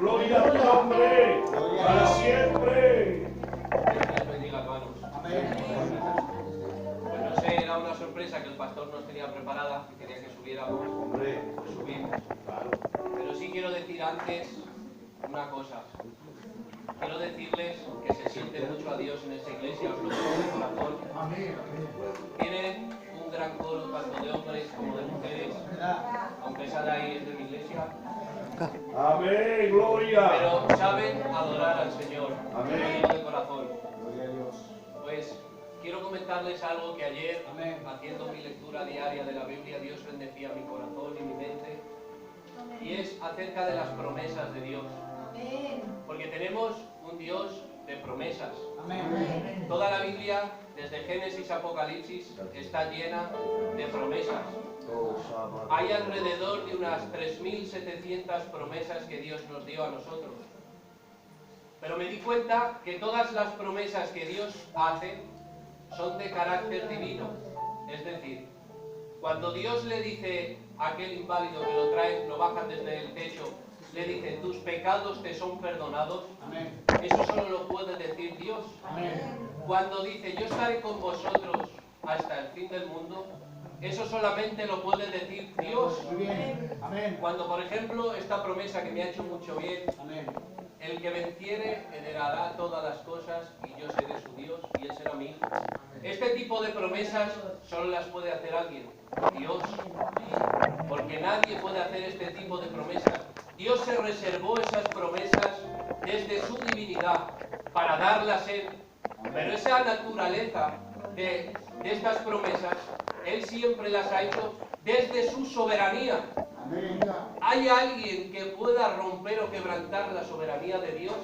Gloria a tu nombre. Para siempre. Dios les bendiga, hermanos. Amén. Pues no sé, era una sorpresa que el pastor nos tenía preparada, que quería que subiéramos, Hombre, pues subimos. claro. Pero sí quiero decir antes una cosa. Quiero decirles que se siente mucho a Dios en esta iglesia, os lo digo de corazón. Amén. Tienen un gran coro tanto de hombres como de mujeres, aunque esa de ahí es de mi iglesia, Amén, gloria. pero saben adorar al Señor. Amén. Lo digo de corazón. Gloria a Dios. Pues quiero comentarles algo que ayer, Amén. haciendo mi lectura diaria de la Biblia, Dios bendecía mi corazón y mi mente, y es acerca de las promesas de Dios. Porque tenemos un Dios de promesas. Amén. Toda la Biblia, desde Génesis a Apocalipsis, está llena de promesas. Hay alrededor de unas 3.700 promesas que Dios nos dio a nosotros. Pero me di cuenta que todas las promesas que Dios hace son de carácter divino. Es decir, cuando Dios le dice a aquel inválido que lo trae, lo bajan desde el techo, le dice, tus pecados te son perdonados, Amén. eso solo lo puede decir Dios. Amén. Cuando dice, yo estaré con vosotros hasta el fin del mundo, eso solamente lo puede decir Dios. Muy bien. Amén. Cuando, por ejemplo, esta promesa que me ha hecho mucho bien, Amén. el que venciere heredará todas las cosas y yo seré su Dios y él será mi hijo. Este tipo de promesas solo las puede hacer alguien, Dios. Porque nadie puede hacer este tipo de promesas. Dios se reservó esas promesas desde su divinidad para darlas Él. Pero esa naturaleza de estas promesas, Él siempre las ha hecho desde su soberanía. Amén. ¿Hay alguien que pueda romper o quebrantar la soberanía de Dios?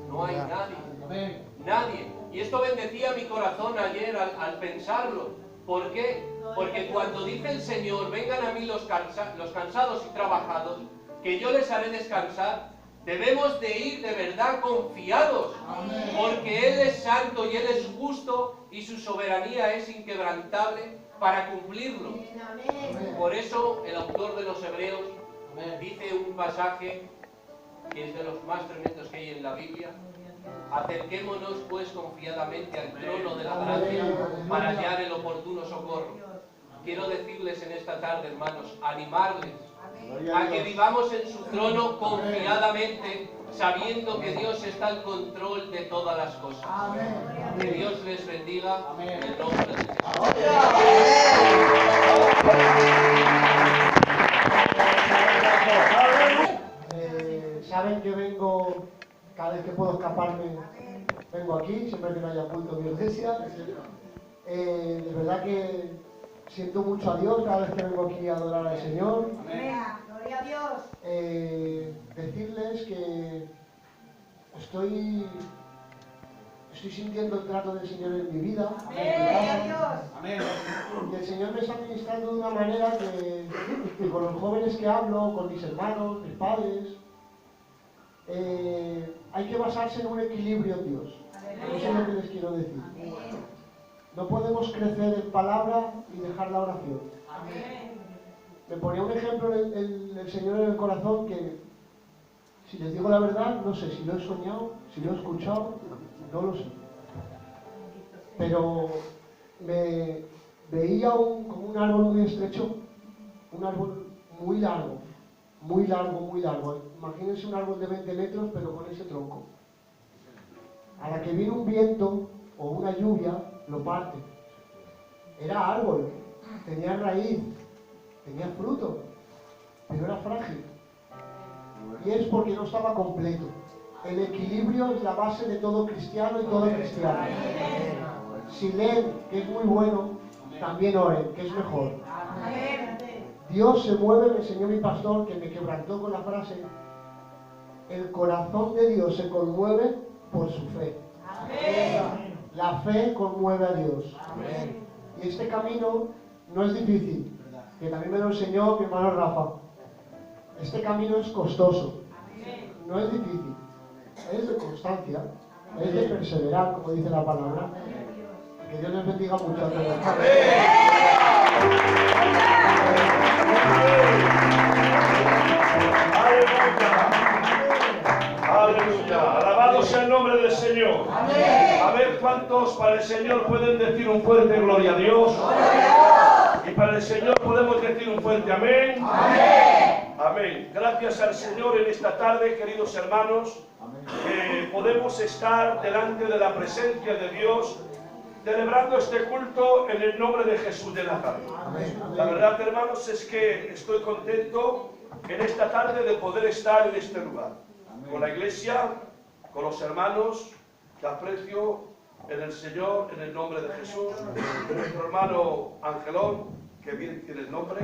No hay nadie. Amén. Nadie. Y esto bendecía mi corazón ayer al pensarlo. ¿Por qué? Porque cuando dice el Señor, vengan a mí los cansados y trabajados, que yo les haré descansar, debemos de ir de verdad confiados. Amén. Porque Él es santo y Él es justo y su soberanía es inquebrantable para cumplirlo. Por eso el autor de los Hebreos dice un pasaje que es de los más tremendos que hay en la Biblia. Acerquémonos pues confiadamente al trono de la gracia para hallar el oportuno socorro. Quiero decirles en esta tarde, hermanos, animarles a que vivamos en su trono confiadamente, sabiendo que Dios está al control de todas las cosas. Que Dios les bendiga en el nombre de Jesús. Saben que vengo, cada vez que puedo escaparme, vengo aquí, siempre que no haya culto en mi iglesia. De verdad que siento mucho a Dios cada vez que vengo aquí a adorar al Señor. Gloria a Dios. Decirles que estoy sintiendo el trato del Señor en mi vida. Gloria a Dios. Amén. Y el Señor me está ministrando de una manera que con los jóvenes que hablo, con mis hermanos, mis padres, hay que basarse en un equilibrio en Dios. Eso es lo que les quiero decir. No podemos crecer en palabra y dejar la oración. Me ponía un ejemplo el Señor en el corazón que, si les digo la verdad, no sé si lo he soñado, si lo he escuchado, no lo sé. Pero me veía como un árbol muy estrecho, un árbol muy largo, muy largo, muy largo. Imagínense un árbol de 20 metros, pero con ese tronco. A la que viene un viento o una lluvia, lo parte. Era árbol, tenía raíz, tenía fruto, pero era frágil. Y es porque no estaba completo. El equilibrio es la base de todo cristiano y todo cristiano. Si leen, que es muy bueno, también oren, que es mejor. Dios se mueve, me enseñó mi pastor, que me quebrantó con la frase: el corazón de Dios se conmueve por su fe. La fe conmueve a Dios. Y este camino no es difícil, que también me lo enseñó mi hermano Rafa. Este camino es costoso, no es difícil, es de constancia, es de perseverar, como dice la palabra. Que Dios les bendiga mucho a todos. Señor. Amén. A ver cuántos para el Señor pueden decir un fuerte gloria a Dios. Y para el Señor podemos decir un fuerte amén. Amén. Amén. Gracias al Señor en esta tarde, queridos hermanos, que podemos estar delante de la presencia de Dios, celebrando este culto en el nombre de Jesús de Nazaret. La verdad, hermanos, es que estoy contento en esta tarde de poder estar en este lugar, con la iglesia, con los hermanos que aprecio en el Señor, en el nombre de Jesús, de nuestro hermano Angelón, que bien tiene el nombre.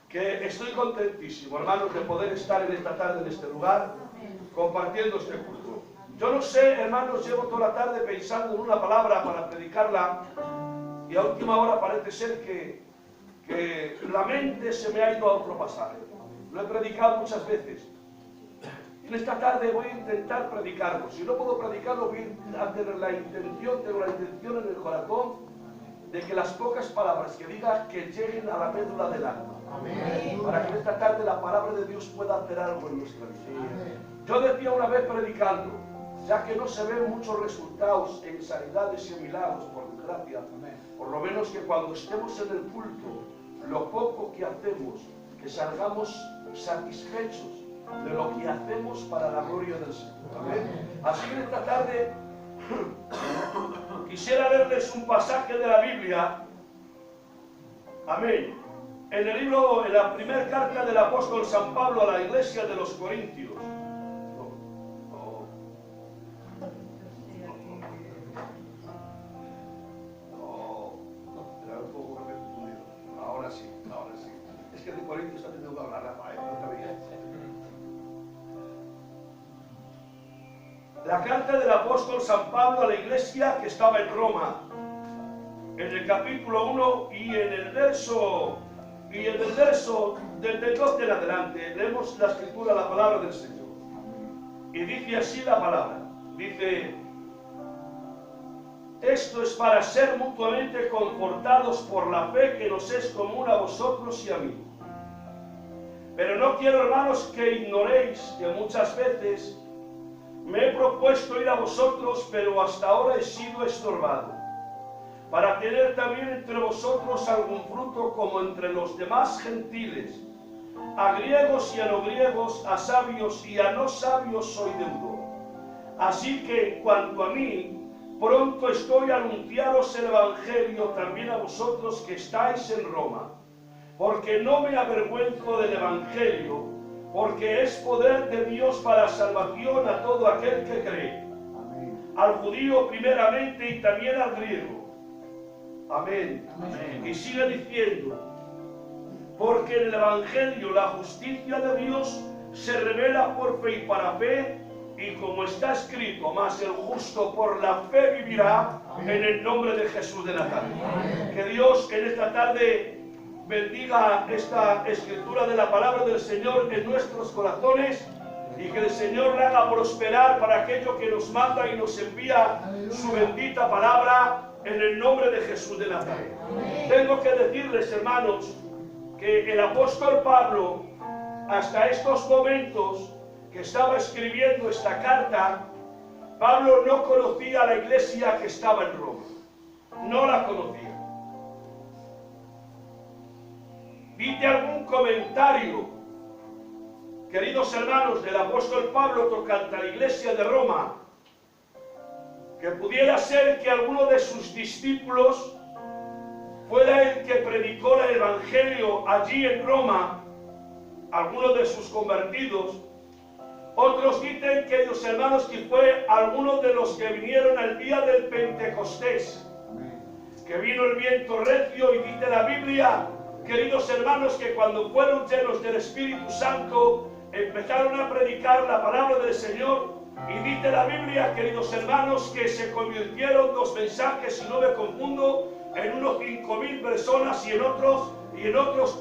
Que estoy contentísimo, hermanos, de poder estar en esta tarde en este lugar, compartiendo este culto. Yo no sé, hermanos, llevo toda la tarde pensando en una palabra para predicarla, y a última hora parece ser que la mente se me ha ido a otro pasaje. Lo he predicado muchas veces. En esta tarde voy a intentar predicarlo. Si no puedo predicarlo, voy a tener la intención, tengo la intención en el corazón de que las pocas palabras que diga que lleguen a la médula del alma. Amén. Para que en esta tarde la palabra de Dios pueda hacer algo en nuestra vida. Yo decía una vez predicando, ya que no se ven muchos resultados en sanidades y milagros, por desgracia, por lo menos que cuando estemos en el culto, lo poco que hacemos, que salgamos satisfechos de lo que hacemos para la gloria del Señor. Amén. Así que esta tarde quisiera leerles un pasaje de la Biblia. Amén. En el libro, en la primera carta del apóstol San Pablo a la iglesia de los Corintios. Ahora sí. Es que de Corintios también tengo que hablar, Rafael, no te veía. La carta del apóstol San Pablo a la iglesia que estaba en Roma, en el capítulo 1 y en el verso desde el 12 en adelante, leemos la escritura, la palabra del Señor. Y dice así la palabra, dice: esto es para ser mutuamente confortados por la fe que nos es común a vosotros y a mí. Pero no quiero, hermanos, que ignoréis que muchas veces me he propuesto ir a vosotros, pero hasta ahora he sido estorbado, para tener también entre vosotros algún fruto como entre los demás gentiles. A griegos y a no griegos, a sabios y a no sabios soy deudor. Así que, en cuanto a mí, pronto estoy a anunciaros el Evangelio también a vosotros que estáis en Roma, porque no me avergüenzo del Evangelio, porque es poder de Dios para salvación a todo aquel que cree, al judío primeramente y también al griego. Amén. Amén. Y sigue diciendo: porque en el Evangelio la justicia de Dios se revela por fe y para fe, y como está escrito, mas el justo por la fe vivirá, en el nombre de Jesús de Nazaret. Amén. Que Dios en esta tarde bendiga esta escritura de la palabra del Señor en nuestros corazones, y que el Señor la haga prosperar para aquello que nos manda y nos envía su bendita palabra, en el nombre de Jesús de Nazaret. Amén. Tengo que decirles, hermanos, que el apóstol Pablo, hasta estos momentos que estaba escribiendo esta carta, Pablo no conocía a la iglesia que estaba en Roma. No la conocía. Dice algún comentario, queridos hermanos, del apóstol Pablo tocante a la iglesia de Roma, que pudiera ser que alguno de sus discípulos fuera el que predicó el Evangelio allí en Roma, alguno de sus convertidos. Otros dicen, queridos hermanos, que fue alguno de los que vinieron al día del Pentecostés, que vino el viento recio, y dice la Biblia, queridos hermanos, que cuando fueron llenos del Espíritu Santo, empezaron a predicar la palabra del Señor. Y dice la Biblia, queridos hermanos, que se convirtieron los mensajes, si no me confundo, en unos 5.000 personas, y en otros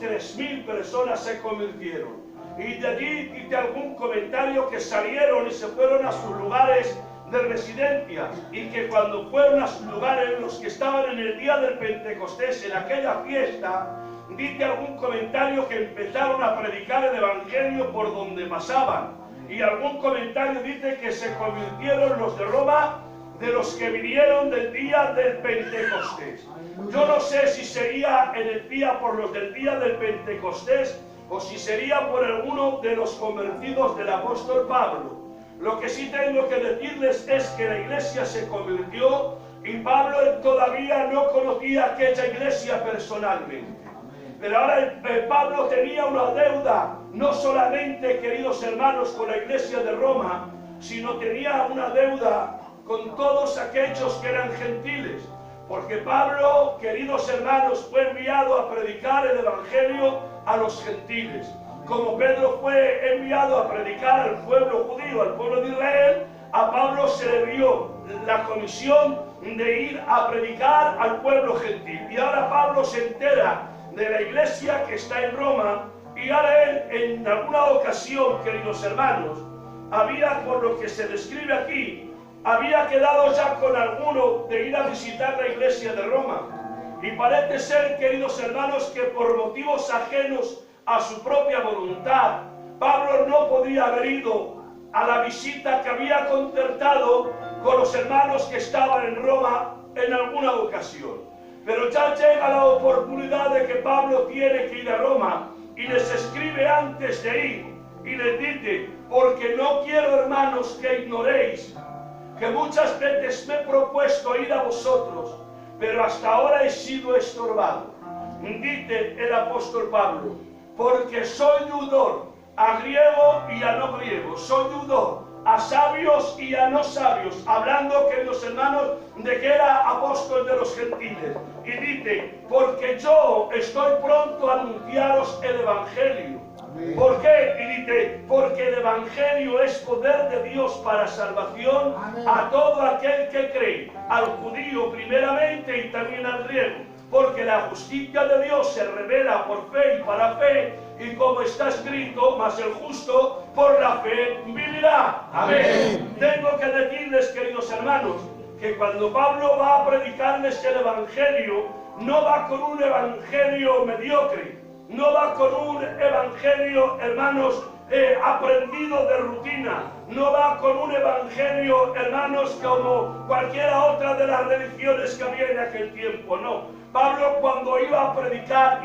3.000 personas se convirtieron. Y de allí dice algún comentario que salieron y se fueron a sus lugares de residencia, y que cuando fueron a sus lugares, los que estaban en el día del Pentecostés, en aquella fiesta, dice algún comentario que empezaron a predicar el Evangelio por donde pasaban. Y algún comentario dice que se convirtieron los de Roma de los que vinieron del día del Pentecostés. Yo no sé si sería en el día por los del día del Pentecostés o si sería por alguno de los convertidos del apóstol Pablo. Lo que sí tengo que decirles es que la iglesia se convirtió y Pablo todavía no conocía aquella iglesia personalmente. Pero ahora Pablo tenía una deuda, no solamente, queridos hermanos, con la iglesia de Roma, sino tenía una deuda con todos aquellos que eran gentiles. Porque Pablo, queridos hermanos, fue enviado a predicar el Evangelio a los gentiles. Como Pedro fue enviado a predicar al pueblo judío, al pueblo de Israel, a Pablo se le dio la comisión de ir a predicar al pueblo gentil. Y ahora Pablo se entera de la iglesia que está en Roma, y ahora él, en alguna ocasión, queridos hermanos, había, por lo que se describe aquí, había quedado ya con alguno de ir a visitar la iglesia de Roma. Y parece ser, queridos hermanos, que por motivos ajenos a su propia voluntad, Pablo no podía haber ido a la visita que había concertado con los hermanos que estaban en Roma en alguna ocasión. Pero ya llega la oportunidad de que Pablo tiene que ir a Roma y les escribe antes de ir y les dice: porque no quiero, hermanos, que ignoréis que muchas veces me he propuesto ir a vosotros, pero hasta ahora he sido estorbado. Dice el apóstol Pablo: porque soy deudor a griego y a no griego, soy deudor a sabios y a no sabios, hablando, queridos hermanos, de que era apóstol de los gentiles. Y dice: porque yo estoy pronto a anunciaros el Evangelio. Amén. ¿Por qué? Y dice: porque el Evangelio es poder de Dios para salvación. Amén. A todo aquel que cree, al judío primeramente y también al griego. Porque la justicia de Dios se revela por fe y para fe, y como está escrito: mas el justo por la fe vivirá. Amén. Tengo que decirles, queridos hermanos, que cuando Pablo va a predicarles el Evangelio, no va con un evangelio mediocre, no va con un evangelio, hermanos, aprendido de rutina, no va con un evangelio, hermanos, como cualquiera otra de las religiones que había en aquel tiempo, no. Pablo, cuando iba a predicar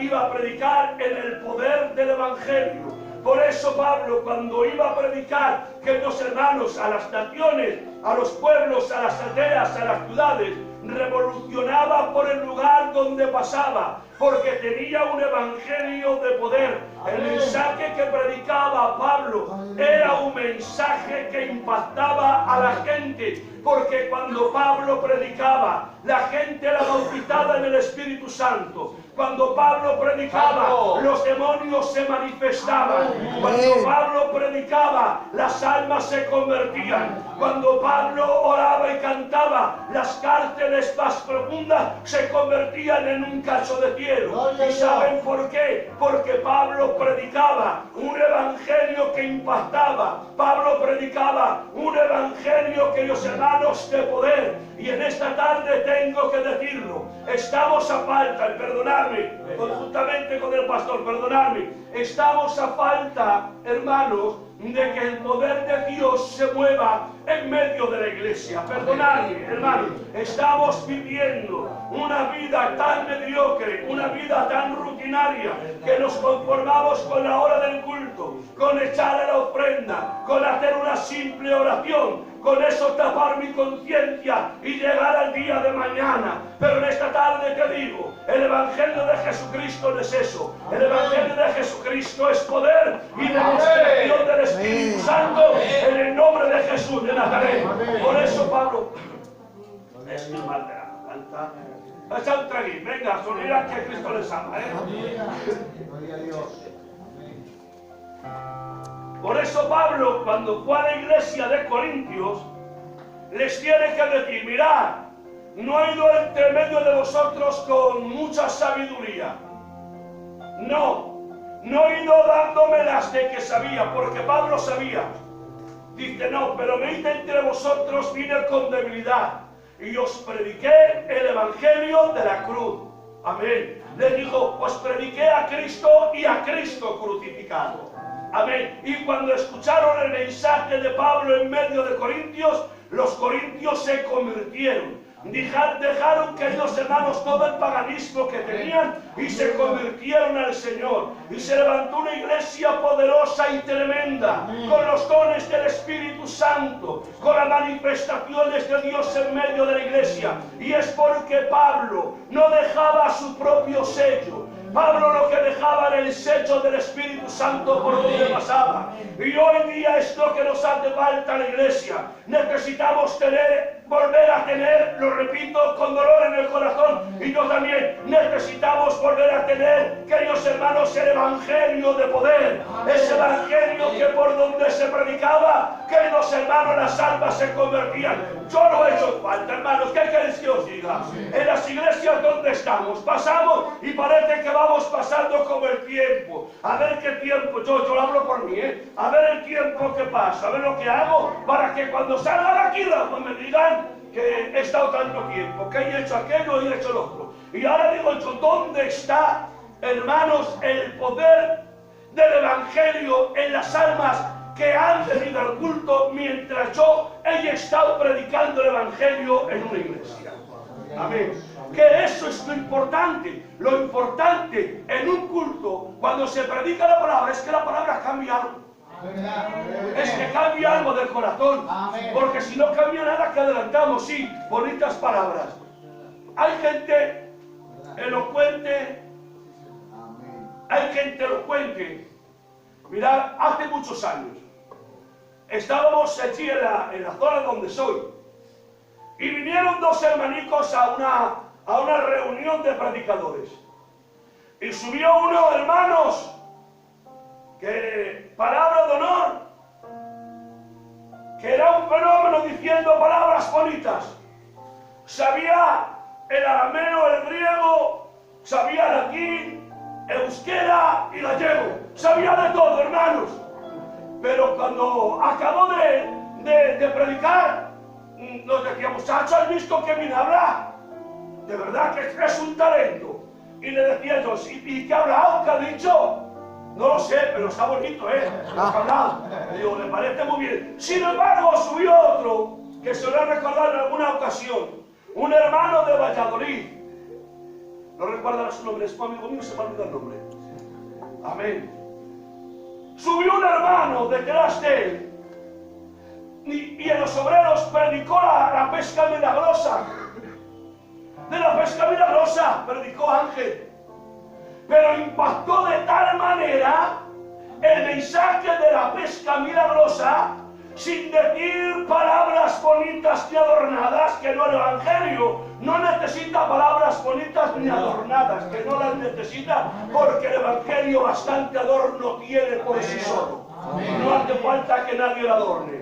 en el poder del evangelio. Por eso Pablo, cuando iba a predicar, queridos hermanos, a las naciones, a los pueblos, a las aldeas, a las ciudades, revolucionaba por el lugar donde pasaba, porque tenía un evangelio de poder. El mensaje que predicaba Pablo era un mensaje que impactaba a la gente, porque cuando Pablo predicaba, la gente era bautizada en el Espíritu Santo. Cuando Pablo predicaba, los demonios se manifestaban. Cuando Pablo predicaba, las almas se convertían. Cuando Pablo oraba y cantaba, las cárceles más profundas se convertían en un cacho de cielo. ¿Y saben por qué? Porque Pablo predicaba un evangelio que impactaba. Pablo predicaba un evangelio, queridos hermanos, de poder. Y en esta tarde tengo que decirlo, estamos a falta, perdonadme, conjuntamente con el pastor, perdonadme, estamos a falta, hermanos, de que el poder de Dios se mueva en medio de la iglesia. Perdonadme, hermanos, estamos viviendo una vida tan mediocre, una vida tan rutinaria, que nos conformamos con la hora del culto, con echar a la ofrenda, con hacer una simple oración, con eso tapar mi conciencia y llegar al día de mañana. Pero en esta tarde te digo, el Evangelio de Jesucristo no es eso. El Evangelio de Jesucristo es poder y demostración del Espíritu Santo en el nombre de Jesús de Nazaret. Por eso Pablo, es mi madre, canta. Echa un traguín, venga, sonrira que Cristo les ama, Gloria a Dios. Por eso Pablo, cuando fue a la iglesia de Corintios, les tiene que decir: mirad, no he ido entre medio de vosotros con mucha sabiduría. No he ido dándomelas de que sabía, porque Pablo sabía. Dice: no, pero me hice entre vosotros, vine con debilidad, y os prediqué el evangelio de la cruz. Amén. Les dijo, pues prediqué a Cristo y a Cristo crucificado. Amén. Y cuando escucharon el mensaje de Pablo en medio de Corintios, los corintios se convirtieron. Dejaron, queridos hermanos, todo el paganismo que tenían y se convirtieron al Señor. Y se levantó una iglesia poderosa y tremenda, con los dones del Espíritu Santo, con las manifestaciones de Dios en medio de la iglesia. Y es porque Pablo no dejaba su propio sello. Pablo lo que dejaba era el sello del Espíritu Santo por donde pasaba. Y hoy día es lo que nos hace falta en la iglesia. Necesitamos volver a tener, lo repito, con dolor en el corazón, y yo también, necesitamos volver a tener, queridos hermanos, el evangelio de poder. Ese evangelio que por donde se predicaba, queridos hermanos, las almas se convertían. Yo lo he hecho falta, hermanos. ¿Qué queréis que os diga? En las iglesias donde estamos, pasamos y parece que vamos pasando como el tiempo. A ver qué tiempo, yo lo hablo por mí, a ver el tiempo que pasa, a ver lo que hago, para que cuando salga de aquí me digan que he estado tanto tiempo, que he hecho aquello y he hecho lo otro. Y ahora digo yo, ¿dónde está, hermanos, el poder del evangelio en las almas que han venido al culto mientras yo he estado predicando el evangelio en una iglesia? Amén. Que eso es lo importante. Lo importante en un culto, cuando se predica la palabra, es que la palabra cambia algo. Es que cambia algo del corazón. Porque si no cambia nada, que adelantamos. Sí, bonitas palabras. Hay gente elocuente. Hay gente elocuente. Mirad, hace muchos años estábamos allí en la zona donde soy, y vinieron dos hermanicos a una reunión de predicadores, y subió uno, hermanos, que palabra de honor, que era un fenómeno diciendo palabras bonitas. Sabía el arameo, el griego, sabía latín, euskera y gallego, sabía de todo, hermanos. Pero cuando acabó de predicar, nos decía, muchachos, ¿has visto que bien habla? De verdad que es un talento. Y le decía yo, ¿y qué ha hablado? ¿Qué ha dicho? No lo sé, pero está bonito, lo que ha hablado. Le digo, me parece muy bien. Sin embargo, subió otro, que se lo he recordado en alguna ocasión, un hermano de Valladolid. No recuerdan su nombre, es un amigo mío, se me ha olvidado el nombre. Amén. Subió un hermano detrás de él, y en los obreros predicó la pesca milagrosa. De la pesca milagrosa predicó Ángel. Pero impactó de tal manera el mensaje de la pesca milagrosa, sin decir palabras bonitas ni adornadas, que no el evangelio no necesita palabras bonitas ni adornadas, que no las necesita, porque el evangelio bastante adorno tiene por sí solo. No hace falta que nadie lo adorne.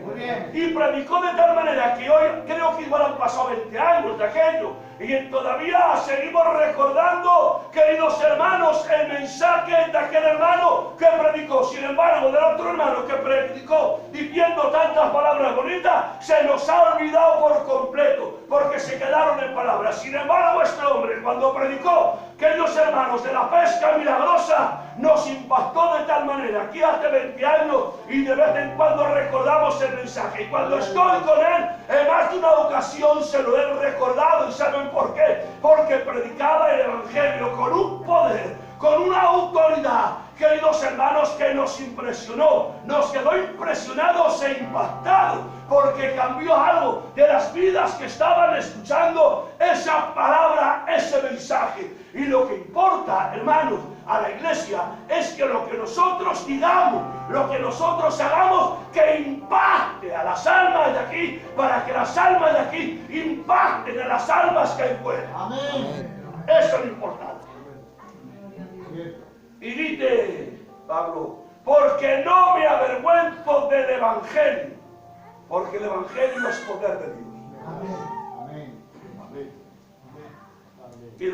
Y predicó de tal manera que hoy creo que igual han pasado 20 años de aquello, y todavía seguimos recordando, queridos hermanos, el mensaje de aquel hermano que predicó. Sin embargo, del otro hermano que predicó diciendo tantas palabras bonitas, se nos ha olvidado por completo, porque se quedaron en palabras. Sin embargo, este hombre, cuando predicó, queridos hermanos, de la pesca milagrosa, nos impactó de tal manera que hace 20 años, y de vez en cuando recordamos el mensaje. Y cuando estoy con él, en más de una ocasión se lo he recordado. ¿Y saben por qué? Porque predicaba el evangelio con un poder, con una autoridad, queridos hermanos, que nos impresionó. Nos quedó impresionados e impactados, porque cambió algo de las vidas que estaban escuchando esa palabra, ese mensaje. Y lo que importa, hermanos, a la iglesia es que lo que nosotros digamos, lo que nosotros hagamos, que impacte a las almas de aquí, para que las almas de aquí impacten a las almas que hay fuera. Amén. Eso es lo importante. Y dice Pablo, porque no me avergüenzo del evangelio, porque el evangelio es poder de Dios. Amén. ¿Y de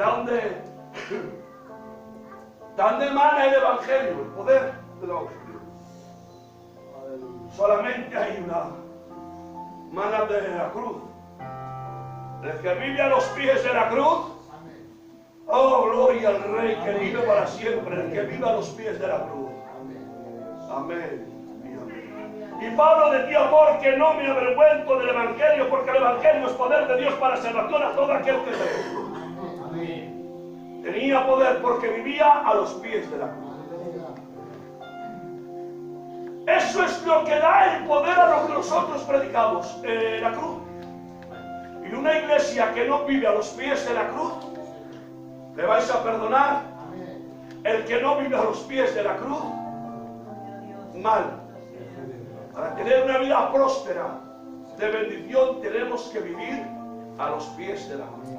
dónde emana el evangelio? El poder del evangelio. Solamente hay una, mana de la cruz. El que vive a los pies de la cruz, Oh, gloria al Rey que vive para siempre, el que vive a los pies de la cruz. Amén. Y Pablo decía, porque no me avergüenzo del Evangelio, porque el Evangelio es poder de Dios para salvación a todo aquel que cree. Tenía poder porque vivía a los pies de la cruz. Eso es lo que da el poder a lo que nosotros predicamos, la cruz. Y una iglesia que no vive a los pies de la cruz, ¿le vais a perdonar? El que no vive a los pies de la cruz, mal. Para tener una vida próspera, de bendición, tenemos que vivir a los pies de la cruz.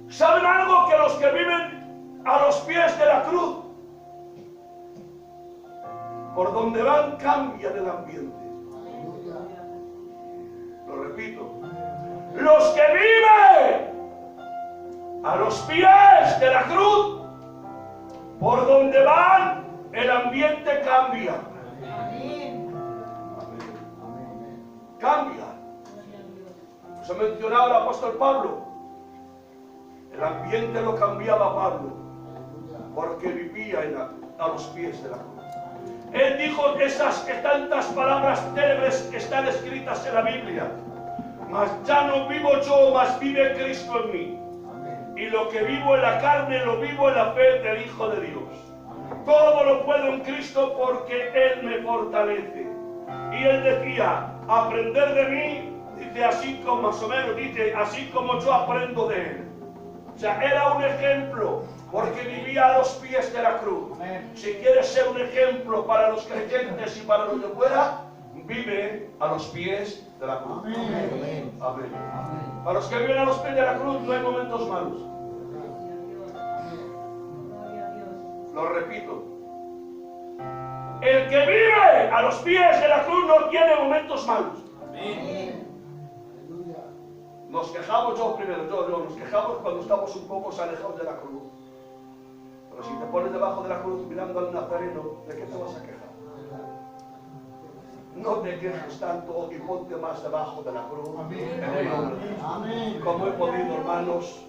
¿Saben algo? Que los que viven a los pies de la cruz, por donde van cambian el ambiente. Lo repito. Los que viven a los pies de la cruz, por donde van el ambiente cambia. Cambia. Os he mencionado al apóstol Pablo. El ambiente lo cambiaba Pablo, porque vivía a los pies de la cruz. Él dijo esas tantas palabras célebres que están escritas en la Biblia. Mas ya no vivo yo, mas vive Cristo en mí. Y lo que vivo en la carne, lo vivo en la fe del Hijo de Dios. Todo lo puedo en Cristo porque Él me fortalece. Y Él decía, aprender de mí, dice así como más o menos, dice así como yo aprendo de Él. O sea, era un ejemplo, porque vivía a los pies de la cruz. Si quieres ser un ejemplo para los creyentes y para los de fuera, vive a los pies de la cruz. Amén. Para los que viven a los pies de la cruz no hay momentos malos. Lo repito. El que vive a los pies de la cruz no tiene momentos malos. Nos quejamos, yo primero, nos quejamos cuando estamos un poco alejados de la cruz. Pero si te pones debajo de la cruz mirando al Nazareno, ¿de qué te vas a quejar? No te quejes tanto y ponte más debajo de la cruz. Amén. Como he podido, hermanos,